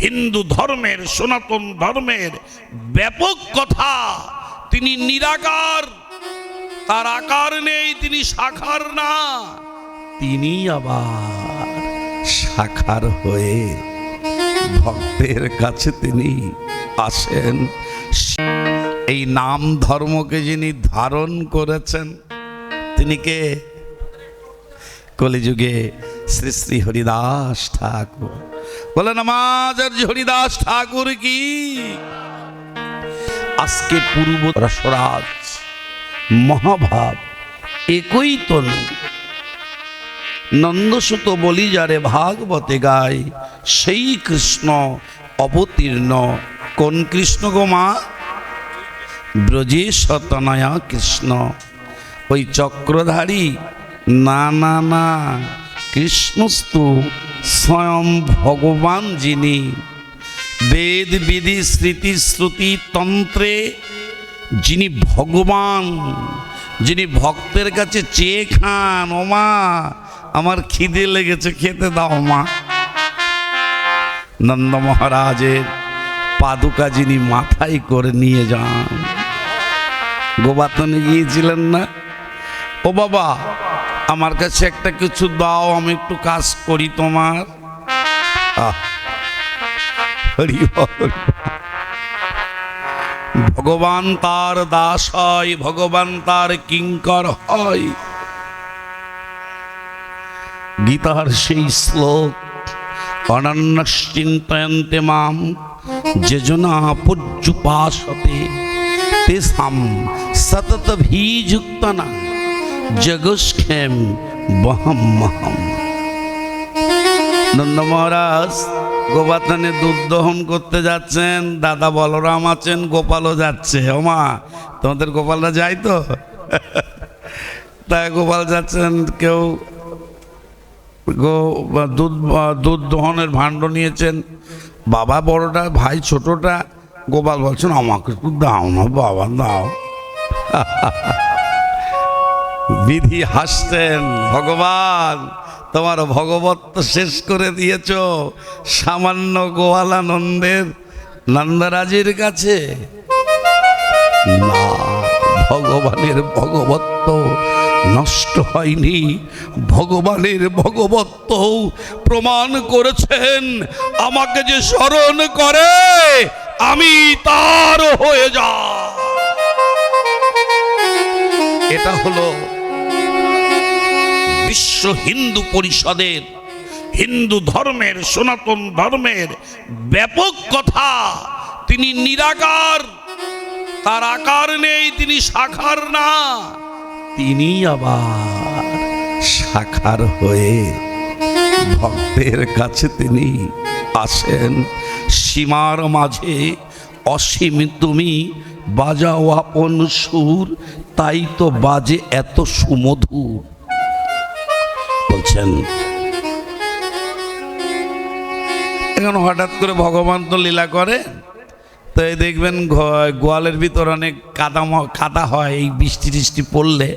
হিন্দু ধর্মের সনাতন ধর্মের ব্যাপক কথা। তিনি নিরাকার, তার আকার নেই, তিনি সাকার না, তিনি আবার সাকার হয়ে ভক্তের কাছে তিনি আসেন। এই নাম ধর্মকে যিনি ধারণ করেছেন তিনি কে? কলিযুগে শ্রী শ্রী হরিদাস ঠাকুর। বলেন আমাদের হরিদাস ঠাকুর কি? আজকে পূর্ব রসরাজ মহাভাব একই তনু নন্দসুত বলি যারে ভাগবতে গায়, সেই কৃষ্ণ অবতীর্ণ। কোন কৃষ্ণ গো মা? ব্রজেশ তনয়া কৃষ্ণ। ওই চক্রধারী না না না, কৃষ্ণস্তু স্বয়ং ভগবান, যিনি বেদ বিধি স্মৃতি শ্রুতি তন্ত্রে যিনি ভগবান, যিনি ভক্তের কাছে চেয়ে খান, ও মা আমার খিদে লেগেছে, খেতে দাও মা। নন্দ মহারাজের পাদুকা যিনি মাথায় করে নিয়ে যান। গোবাতনে গিয়েছিলেন না? ও বাবা আমার কাছে একটা কিছু দাও, আমি একটু কাজ করি তোমার। ভগবান তার দাস হয়, ভগবান তার কিঙ্কর হয়। গীতার সেই শ্লোক, অনন্যশ্চিন্তয়ন্তে মাম যেজনা পর্যুপাসতে তেষাং সততভিযুক্তানাং জগৎক্ষেম বহম্মহম। নন্দ মহারাজ গোবাতনে দুধ দহন করতে যাচ্ছেন, দাদা বলরাম আছেন, গোপালও যাচ্ছে। ওমা তোমাদের গোপালরা যায় তো? তাই গোপাল যাচ্ছেন, কেউ দুধ দহনের ভাণ্ড নিয়েছেন। বাবা বড়টা, ভাই ছোটটা। গোপাল বলছেন আমাকে একটু দাও না বাবা, দাও। বিধি হাসছেন, ভগবান তোমার ভগবত্ব শেষ করে দিয়েছ সামান্য গোয়ালানন্দের নন্দরাজের কাছে। না, ভগবানের ভগবত্ব নষ্ট হয়নি, ভগবানের ভগবত্ব প্রমাণ করেছেন। আমাকে যে স্মরণ করে আমি তার হয়ে যাই। এটা হলো বিশ্ব হিন্দু পরিষদের, হিন্দু ধর্মের সনাতন ধর্মের ব্যাপক কথা। তিনি নিরাকার, তার আকার নেই, তিনি সাকার না, তিনি আবার সাকার হয়ে ভক্তের কাছে তিনি আসেন। সীমার মাঝে অসীম তুমি বাজাও আপন সুর, তাই তো বাজে এত সুমধুর। বলছেন এখন হঠাৎ করে ভগবান তো লীলা করে, তো এই দেখবেন গোয়ালের ভিতর অনেক কাদা হয় এই বৃষ্টি টিষ্টি পড়লে।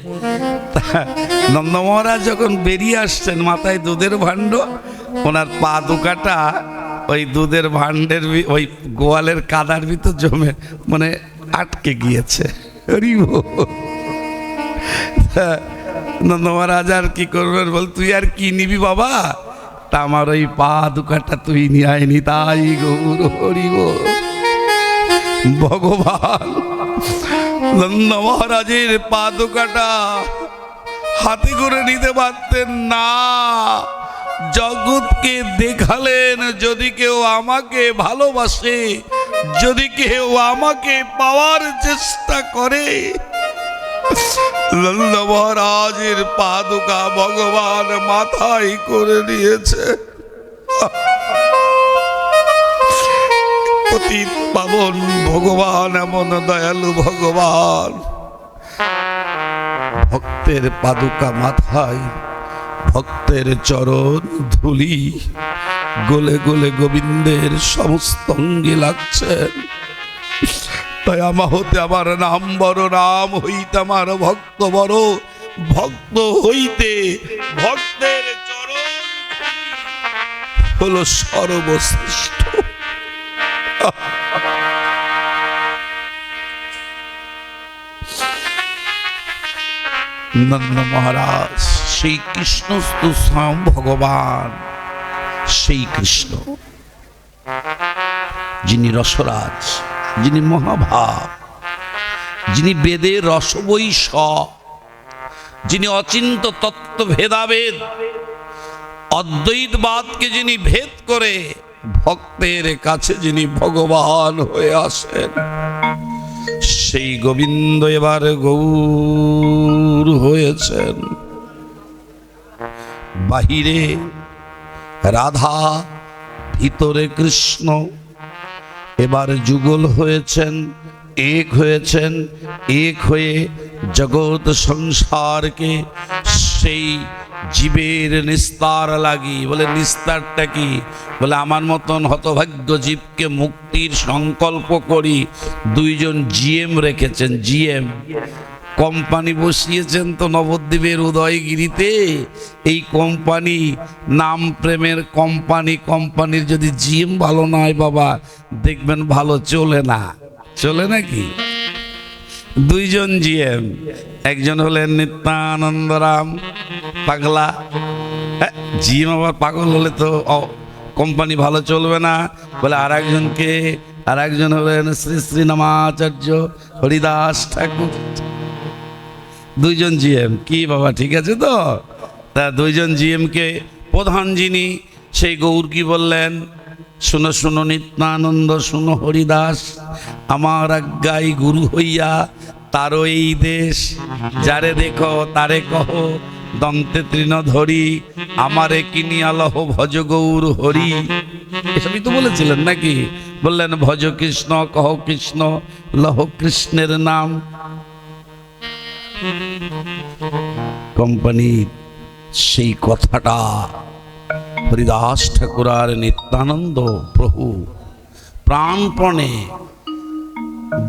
নন্দ মহারাজ যখন বেরিয়ে আসছেন, মাথায় দুধের ভাণ্ড, ওনার পা দুকাটা ওই দুধের ভাণ্ডের ওই গোয়ালের কাদার ভিতর জমে মানে আটকে গিয়েছে। নন্দ মহারাজ আর কি করবেন, বল তুই আর কি নিবি বাবা? তা আমার ওই পা দুকাটা তুই নিয়ে আয়নি, তাই গৌর হরিব। ভগবান নন্দ মহারাজের পা দুকাটা হাতে করে নিতে পারতেন না, জগৎকে দেখালেন যদি কেউ আমাকে ভালোবাসে, যদি কেউ আমাকে পাওয়ার চেষ্টা করে, নন্দ মহারাজের পাদুকা ভগবান মাথায় করে নিয়েছে। পতিত পাবন ভগবান, এমন দয়ালু ভগবান, ভক্তের পাদুকা মাথায়, ভক্তের চরণ ধুলি গলে গলে গোবিন্দের সমস্ত অঙ্গে লাগছেন। তাই আমা হতে আমার নাম বড়, নাম হইতে আমার ভক্ত বড়, ভক্ত হইতে ভক্তের চরণ হলো সর্বশ্রেষ্ঠ। নন্দ মহারাজ, সেই কৃষ্ণ তো স্বয়ং ভগবান, সেই কৃষ্ণ যিনি রসরাজ, যিনি মহাভাব, যিনি বেদের রসবৈষ, যিনি অচিন্ত তত্ত্ব ভেদাভেদ, অদ্বৈতবাদকে যিনি ভেদ করে ভক্তের কাছে যিনি ভগবান হয়ে আসেন, সেই গোবিন্দ এবার গৌর হয়েছেন। বাহিরে রাধা, ভিতরে কৃষ্ণ, এবার যুগল হয়েছেন, এক হয়েছেন। এক হয়ে জগৎ সংসারকে সেই জীবের নিস্তার লাগি। বলে নিস্তারটা কি? বলে আমার মতন হতভাগ্য জীবকে মুক্তির সংকল্প করি। দুইজন জিএম রেখেছেন, জিএম কোম্পানি বসিয়েছেন তো নবদ্বীপের উদয়গিরিতে। এই কোম্পানি নাম প্রেমের কোম্পানি, কোম্পানির যদি জিএম ভালো নয় বাবা, দেখবেন ভালো চলে না। চলে নাকি? দুইজন জিএম, একজন হলেন নিত্যানন্দরাম পাগলা। জিএম আবার পাগল হলে তো কোম্পানি ভালো চলবে না। বলে আর একজনকে, আর একজন হলেন শ্রী শ্রী নামাচার্য হরিদাস ঠাকুর। দুইজন জিএম কি বাবা, ঠিক আছে তো? তা দুইজন জিএমকে প্রধান যিনি, সেই গৌর কি বললেন? শুনো শুনো নিত্যানন্দ, শুনো হরিদাস, আমার আজ্ঞাই গুরু হইয়া তারও এই দেশ, যারে দেখো তারে কহ দন্তে তৃণ ধরি, আমারে কিনিয়া লহ ভজ গৌর হরি। এসবই তো বলেছিলেন নাকি? বললেন ভজ কৃষ্ণ, কহ কৃষ্ণ, লহ কৃষ্ণের নাম। কোম্পানির সেই কথাটা হরিদাস ঠাকুর আর নিত্যানন্দ প্রভু প্রাণপণে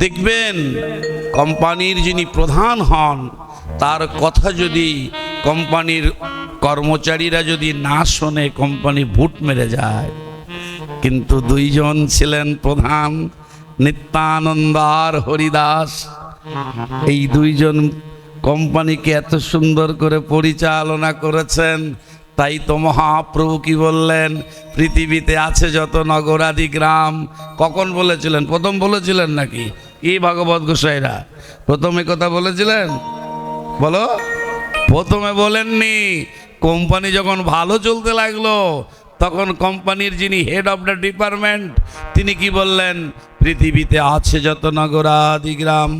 দেখবেন। কোম্পানির যিনি প্রধান হন, তার কথা যদি কোম্পানির কর্মচারীরা যদি না শোনে, কোম্পানি ভুট মেরে যায়। কিন্তু দুইজন ছিলেন প্রধান, নিত্যানন্দ আর হরিদাস। এই দুইজন কোম্পানিকে এত সুন্দর করে পরিচালনা করেছেন। তাই তো মহাপ্রভু কি বললেন? পৃথিবীতে আছে যত নগরাদি গ্রাম। কখন বলেছিলেন? প্রথম বলেছিলেন নাকি? কি ভাগবত গোসাইরা প্রথমে কথা বলেছিলেন? বলো। প্রথমে বলেননি। কোম্পানি যখন ভালো চলতে লাগলো, তখন কোম্পানির যিনি হেড অফ দ্য ডিপার্টমেন্ট, তিনি কি বললেন? পৃথিবীতে আছে যত নগরাদি গ্রাম,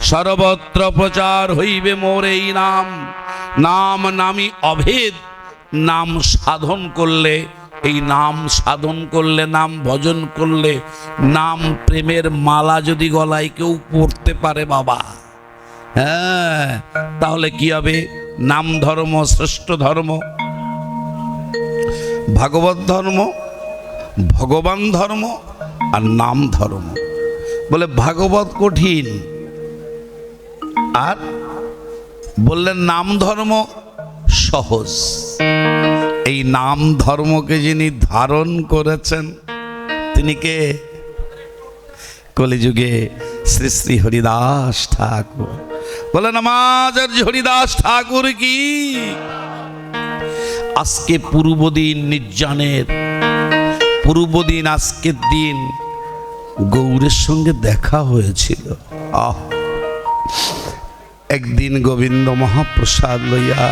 সর্বত্র প্রচার হইবে মোর এই নাম। নাম নামি অভেদ, নাম সাধন করলে, এই নাম সাধন করলে, নাম ভজন করলে, নাম প্রেমের মালা যদি গলায় কেউ পড়তে পারে বাবা, হ্যাঁ, তাহলে কি হবে? নাম ধর্ম শ্রেষ্ঠ ধর্ম, ভাগবত ধর্ম, ভগবান ধর্ম আর নাম ধর্ম। বলে ভাগবত কঠিন, আর বললেন নাম ধর্ম সহজ। এই নাম ধর্মকে যিনি ধারণ করেছেন, তিনি কে? কলিযুগে শ্রী শ্রী হরিদাস ঠাকুর। বলেন আমাদের হরিদাস ঠাকুর কি? আজকে পূর্বদিন নির্জানের পূর্বদিন, আজকের দিন গৌরের সঙ্গে দেখা হয়েছিল। একদিন গোবিন্দ মহাপ্রসাদ লইয়া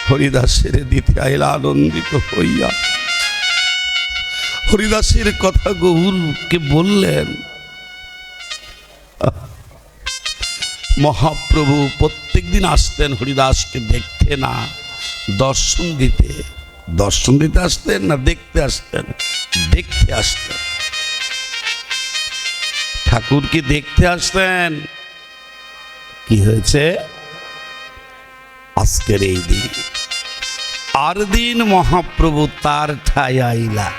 হরিদাসের দিতে আইলা আনন্দিত হইয়া। হরিদাসের কথা গৌরকে বললেন। মহাপ্রভু প্রত্যেক দিন আসতেন হরিদাসকে দেখতে, না দর্শন দিতে। দর্শন দিতে আসতেন না দেখতে আসতেন? দেখতে আসতেন। ঠাকুরকে দেখতে আসতেন। কি হয়েছে? আজকের এই দিন আর দিন মহাপ্রভু তার ঠাই আইলা।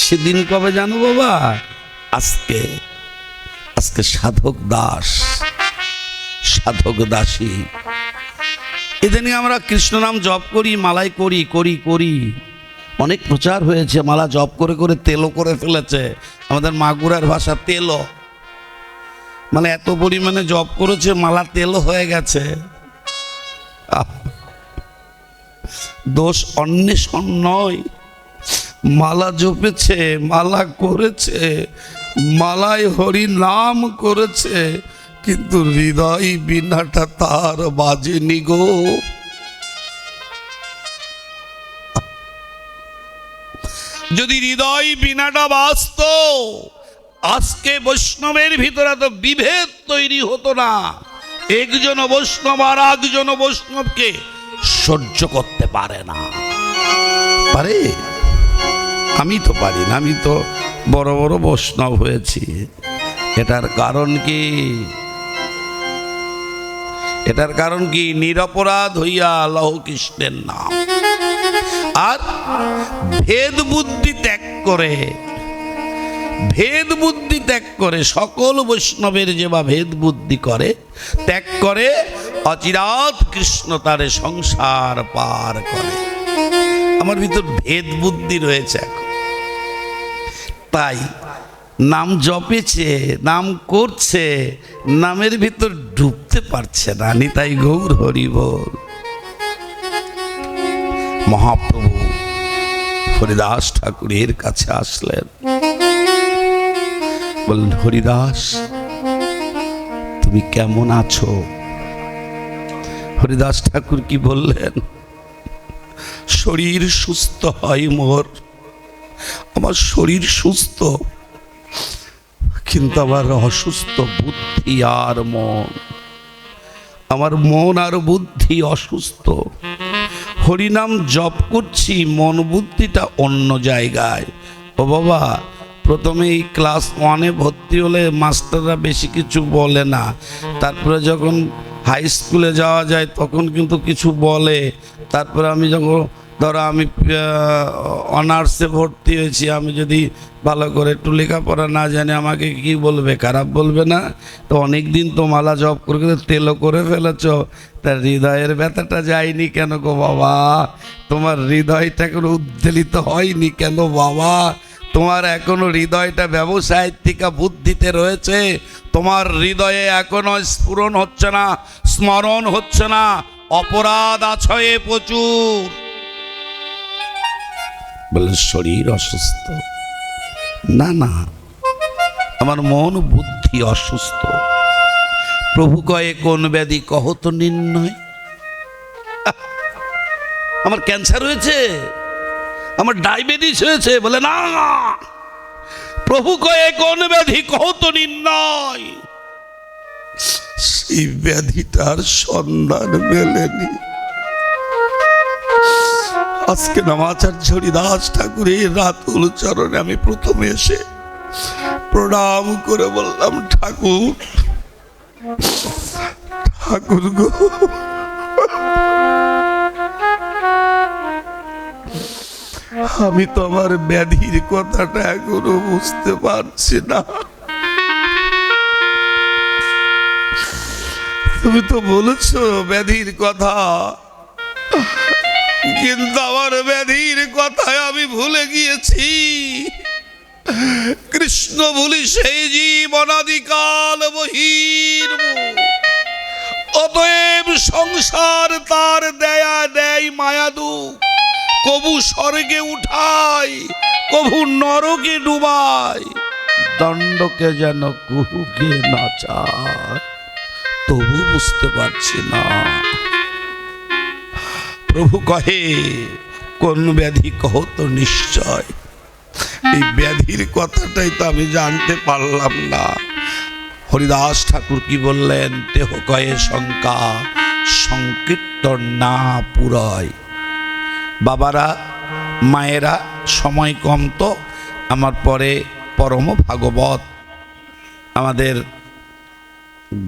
সেদিন কবে জানো বাবা? আজকে। আজকে সাধক দাস, সাধক দাসী। এদিনই আমরা কৃষ্ণ নাম জপ করি, মালাই করি করি করি, অনেক প্রচার হয়েছে, মালা জপ করে করে তেলো করে ফেলেছে। আমাদের মাগুরার ভাষা তেলো, মানে এত পরিমাণে জপ করেছে মালা তেলো হয়ে গেছে। দোষ অন্বেষণ নয়, মালা জপেছে, মালা করেছে, মালায় হরি নাম করেছে, কিন্তু হৃদয় বিনাটা তার বাজেনি গো। যদি হৃদয় বিনাটা বাজত, আজকে বৈষ্ণবের ভিতরে তো বিভেদ তৈরি হতো না। একজন বৈষ্ণব আর একজন বৈষ্ণবকে সহ্য করতে পারে না। পারে? আমি তো পারি না, আমি তো বড় বড় বৈষ্ণব হয়েছি। এটার কারণ কি? এটার কারণ কি? নিরপরাধ হইয়া লহ কৃষ্ণের নাম। আর ভেদ বুদ্ধি ত্যাগ করে, ভেদ বুদ্ধি ত্যাগ করে, সকল বৈষ্ণবের যেবা ভেদ বুদ্ধি করে ত্যাগ করে, অচিরাত কৃষ্ণ তারে সংসার পার করে। আমার ভিতর ভেদ বুদ্ধি রয়েছে এখন, তাই নাম জপেছে, নাম করছে, নামের ভিতর ডুবতে পারছে না। নিতাই গৌর হরি বল। মহাপ্রভু হরিদাস ঠাকুরের কাছে আসলেন, বললেন, হরিদাস তুমি কেমন আছো? হরিদাস ঠাকুর কি বললেন? শরীর সুস্থ হয় মোর, আমার শরীর সুস্থ, কিন্তু আমার অসুস্থ বুদ্ধি আর মন। আমার মন আর বুদ্ধি অসুস্থ। হরিনাম জপ করছি, মন বুদ্ধিটা অন্য জায়গায়। ও বাবা, প্রথমে এই ক্লাস 1-এ ভর্তি হলে মাস্টাররা বেশি কিছু বলে না, তারপরে যখন হাই স্কুলে যাওয়া যায় তখন কিন্তু কিছু বলে। তারপরে আমি যখন ধরো আমি অনার্সে ভর্তি হয়েছি, আমি যদি ভালো করে একটু লেখাপড়া না জানি আমাকে কি বলবে? খারাপ বলবে না? তো অনেক দিন তো মালা জপ করে তেলো করে ফেলেছ, তার হৃদয়ের ব্যথাটা যায়নি কেন গো বাবা? তোমার হৃদয়টা কোনো উদ্বেলিত হয়নি কেন বাবা? তোমার এখনো হৃদয়টা ব্যবসায়ের থেকে বুদ্ধিতে রয়েছে, তোমার হৃদয়ে এখনো স্ফুরণ হচ্ছে না, স্মরণ হচ্ছে না, অপরাধ আছে প্রচুর। বলে শরীর অসুস্থ? না না, আমার মন বুদ্ধি অসুস্থ। প্রভু কয়ে কোন ব্যাধি কহ তো নির্ণয়। আমার ক্যান্সার হয়েছে, আমার ডায়াবেটিস হয়েছে। বলে না, প্রভু কয়ে কোন ব্যাধি কহ তো নির্ণয়। সেই ব্যাধিটার সন্ধান মেলেনি। আজকে নামাচার্য হরিদাস ঠাকুরের রাতুল চরণে আমি প্রথমে এসে প্রণাম করে বললাম, ঠাকুর, ঠাকুর গো, আমি তো আমার ব্যাধির কথাটা এখনো বুঝতে পারছি না। তুমি তো বলেছো ব্যাধির কথা, কিন্তু আমার ব্যাধির কথায় আমি ভুলে গিয়েছি। কৃষ্ণ ভুলি সেই জীবন অনাদিকাল বহির্মুখ। অতএব সংসার তার দেয়া দেয় মায়া দুঃখ, কবু স্বর্গে উঠায়, কবু নরকে ডুবায়, দণ্ডকে যেন কুহুকে নাচায়। তবু বুঝতে পারছি না। প্রভু কহে কোন ব্যাধি কহ তো নিশ্চয়। এই ব্যাধির কথাটাই তো আমি জানতে পারলাম না। হরিদাস ঠাকুর কি বললেন? দেহ কয়ে শঙ্কা, সংকীর্তন না পুরয়। বাবারা, মায়েরা, সময় কম তো, আমার পরে পরম ভাগবত, আমাদের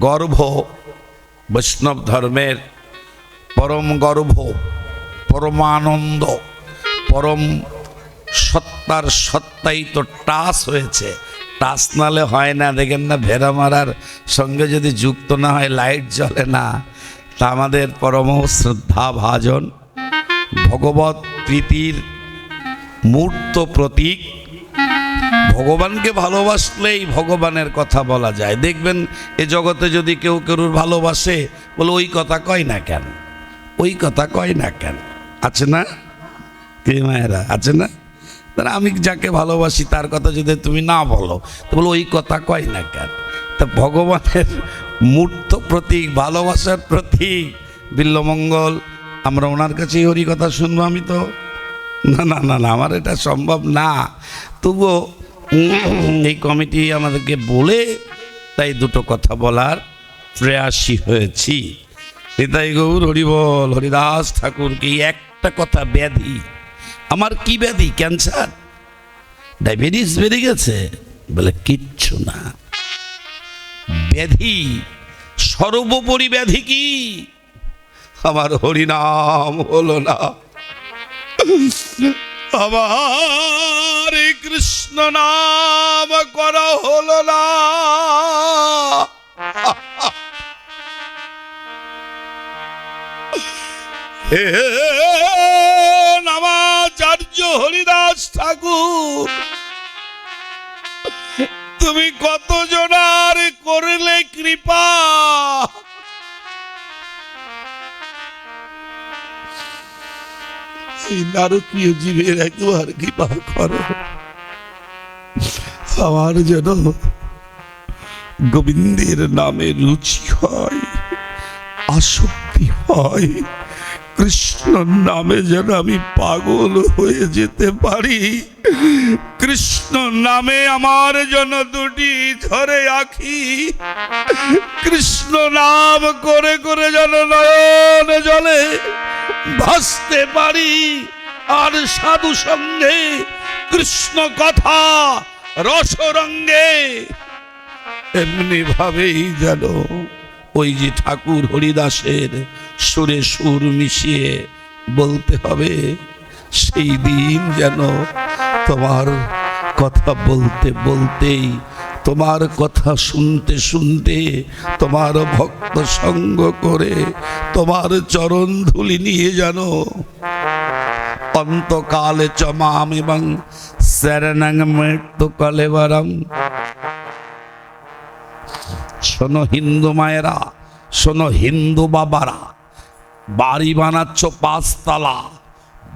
গর্ভ বৈষ্ণব ধর্মের পরম গর্ভ, পরমানন্দ, পরম সত্তার সত্তাই তো টাচ হয়েছে। টাচ নালে হয় না, দেখেন না, ভেড়া মারার সঙ্গে যদি যুক্ত না হয় লাইট জ্বলে না। তা আমাদের পরম শ্রদ্ধা ভাজন ভগবত প্রীতির মূর্ত প্রতীক। ভগবানকে ভালোবাসলেই ভগবানের কথা বলা যায়। দেখবেন এ জগতে যদি কেউ কেউর ভালোবাসে, বলে ওই কথা কয় না কেন, ওই কথা কয় না কেন, আছে না কে মায়েরা, আছে না? আমি যাকে ভালোবাসি তার কথা যদি তুমি না বলো, তো বলো ওই কথা কয় না কেন। তা ভগবানের মূর্ত প্রতীক, ভালোবাসার প্রতীক বিল্বমঙ্গল, আমরা ওনার কাছেই হরি কথা শুনবো। আমি তো না না না না, আমার এটা সম্ভব না। তবুও এই কমিটি আমাদেরকে বলে তাই দুটো কথা বলার প্রয়াসী হয়েছি। নিতাই গৌর হরি বল। হরিদাস ঠাকুরকে একটা কথা ব্যাধি, আমার কি ব্যাধি? ক্যান্সার, ডায়াবেটিস বেড়ে গেছে? বলে কিচ্ছু না। ব্যাধি, সর্বোপরি ব্যাধি কি? আমার হরিনাম হলো না, আমার কৃষ্ণ নাম করা হলো না। হে নামাচার্য হরিদাস ঠাকুর, তুমি কত জনার করলে কৃপা, এই নারকীয় জীবের একবার কৃপা করো, আমার যেন গোবিন্দের নামে রুচি হয়, আসক্তি হয়, কৃষ্ণ নামে যেন আমি পাগল হয়ে যেতে পারি, কৃষ্ণ নামে আমার যেন দুটি ঝরে আঁখি, কৃষ্ণ নাম করে করে যেন নয়ন জলে ভাসতে পারি, আর সাধু সঙ্গে কৃষ্ণ কথা রসরঙ্গে এমনি ভাবেই যেন ওই যে ঠাকুর হরিদাসের সুরে সুর মিশিয়ে বলতে হবে, সেই দিন যেন তোমার কথা বলতে বলতেই, তোমার কথা শুনতে শুনতে, তোমার ভক্ত সঙ্গ করে, তোমার চরণ ধুলি নিয়ে যেন অন্তকালে চমাম এবং শরণং মৃত্যু কলেবরম। শোনো হিন্দু মায়েরা, শোনো হিন্দু বাবারা, বাড়ি বানাচ্ছ 5 তলা,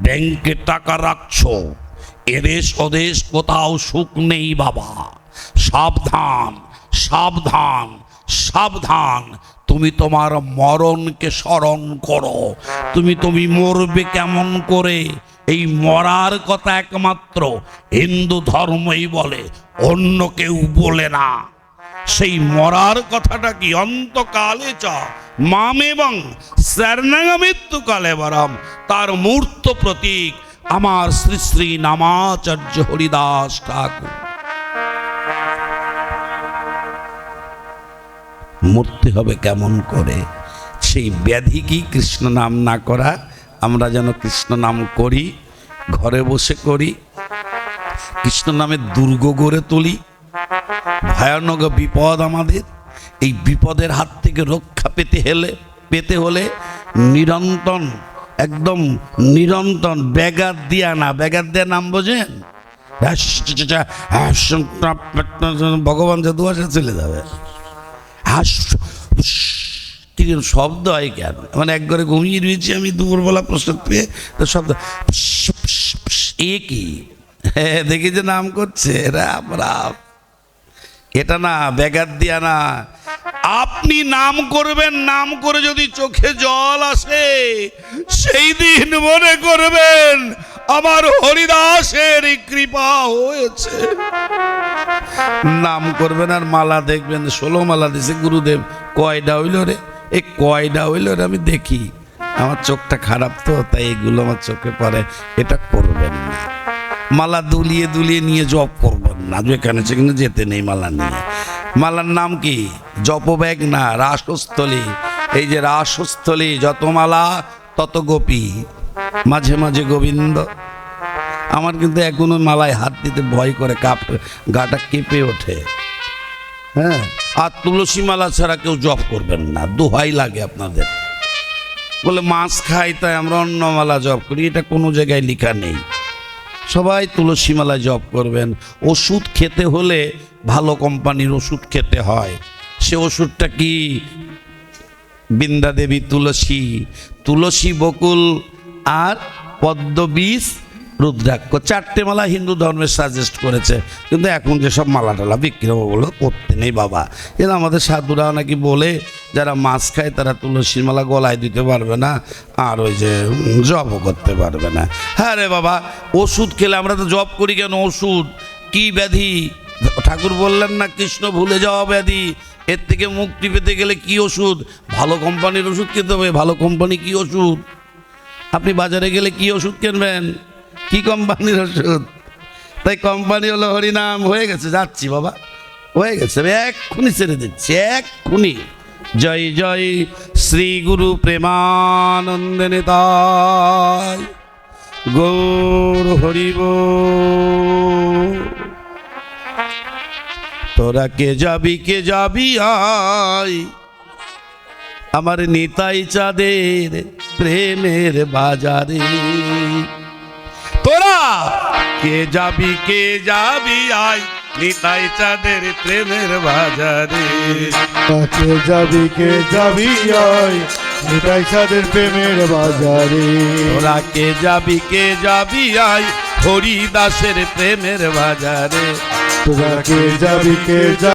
ব্যাংকে টাকা রাখছো, এদেশ ওদেশ কোথাও সুখ নেই বাবা। সাবধান সাবধান সাবধান, তুমি তোমার মরণকে স্মরণ করো। তুমি মরবে কেমন করে? এই মরার কথা একমাত্র হিন্দু ধর্মই বলে, অন্য কেউ বলে না। সেই মরার কথাটা কি? অন্তকালে চ মাম এবং শরণং মৃত্যু কলেবরম, তার মূর্ত প্রতীক আমার শ্রী শ্রী নামাচার্য হরিদাস ঠাকুর। মরতে হবে কেমন করে? সেই ব্যাধি কি? কৃষ্ণ নাম না করা। আমরা যেন কৃষ্ণ নাম করি, ঘরে বসে করি, কৃষ্ণ নামের দুর্গ গড়ে তুলি। ভয়ানক বিপদ আমাদের, এই বিপদের হাত থেকে রক্ষা পেতে হলে নিরন্তর, একদম নিরন্তর ব্যাঘাত দিয়া না, ব্যাঘাত দেয়া নাম বোঝেন? ভগবান জাদু আসে চলে যাবে। শব্দ হয় কেন? মানে এক ঘরে ঘুমিয়ে রয়েছি আমি দুপুরবেলা প্রসাদ পেয়ে, তো শব্দ এ কি? দেখি যে নাম করছে রাম রাম, এটা না, ব্যাঘাত দিয়া না। আপনি নাম করবেন, নাম করে যদি চোখে জল আসে, সেই দিন মনে করবেন আমার হরিদাসের কৃপা হয়েছে। নাম করবেন আর মালা দেখবেন 16 মালা দিছে গুরুদেব। কয়টা হইল রে? এই কয়টা হইল রে? আমি দেখি, আমার চোখটা খারাপ তো, তাই এগুলো আমার চোখে পড়ে। এটা করবেন না। মালা দুলিয়ে দুলিয়ে নিয়ে জপ করবেন না, যেখানে সেখানে যেতে নেই মালা নিয়ে। মালার নাম কি? জপব্যাগ না, রাসস্থলী। এই যে রাসস্থলী, যত মালা তত গোপী, মাঝে মাঝে গোবিন্দ। আমার কিন্তু এখনো মালায় হাত দিতে ভয় করে, গাটা কেঁপে ওঠে। হ্যাঁ, আর তুলসী মালা ছাড়া কেউ জপ করবেন না, দোহাই লাগে আপনাদের। বলে মাছ খাই তাই আমরা অন্য মালা জপ করি, এটা কোনো জায়গায় লেখা নেই। সবাই তুলসী মালা জপ করবেন। ওষুধ খেতে হলে ভালো কোম্পানির ওষুধ খেতে হয়। সে ওষুধটা কি? বৃন্দা দেবী তুলসী, তুলসী বকুল আর পদ্মবীজ রুদ্রাক্ষ, 4টে মালা হিন্দু ধর্মের সাজেস্ট করেছে। কিন্তু এখন যেসব মালা টালা বিক্রি হবে বলে করতে নেই বাবা। এরা আমাদের সাধুরা নাকি বলে যারা মাছ খায় তারা তুলসীর মালা গলায় দিতে পারবে না, আর ওই যে জপও করতে পারবে না। হ্যাঁ রে বাবা, ওষুধ খেলে আমরা তো জপ করি কেন? ওষুধ কি ব্যাধি? ঠাকুর বললেন না কৃষ্ণ ভুলে যাওয়া ব্যাধি, এর থেকে মুক্তি পেতে গেলে কি ওষুধ? ভালো কোম্পানির ওষুধ খেতে হবে। ভালো কোম্পানি কি ওষুধ? আপনি বাজারে গেলে কি ওষুধ কিনবেন? কি কোম্পানির ওষুধ? তাই কোম্পানি হলো হরিনাম। হয়ে গেছে, যাচ্ছি বাবা, হয়ে গেছে, আমি এক্ষুনি ছেড়ে দিচ্ছি, এক্ষুনি। জয় জয় শ্রী গুরু প্রেমানন্দে নিতাই গৌর হরিব। তোরা কে যাবি আয় আমার নিতাই চাঁদের প্রেমের বাজারে। তোরা কে যাবি আয় নিতাই চাঁদের প্রেমের বাজারে। কে যাবি আয় নিতাই চাঁদের প্রেমের বাজারে। তোরা কে যাবি আয় হরিদাসের প্রেমের বাজারে। তোরা কে যাবি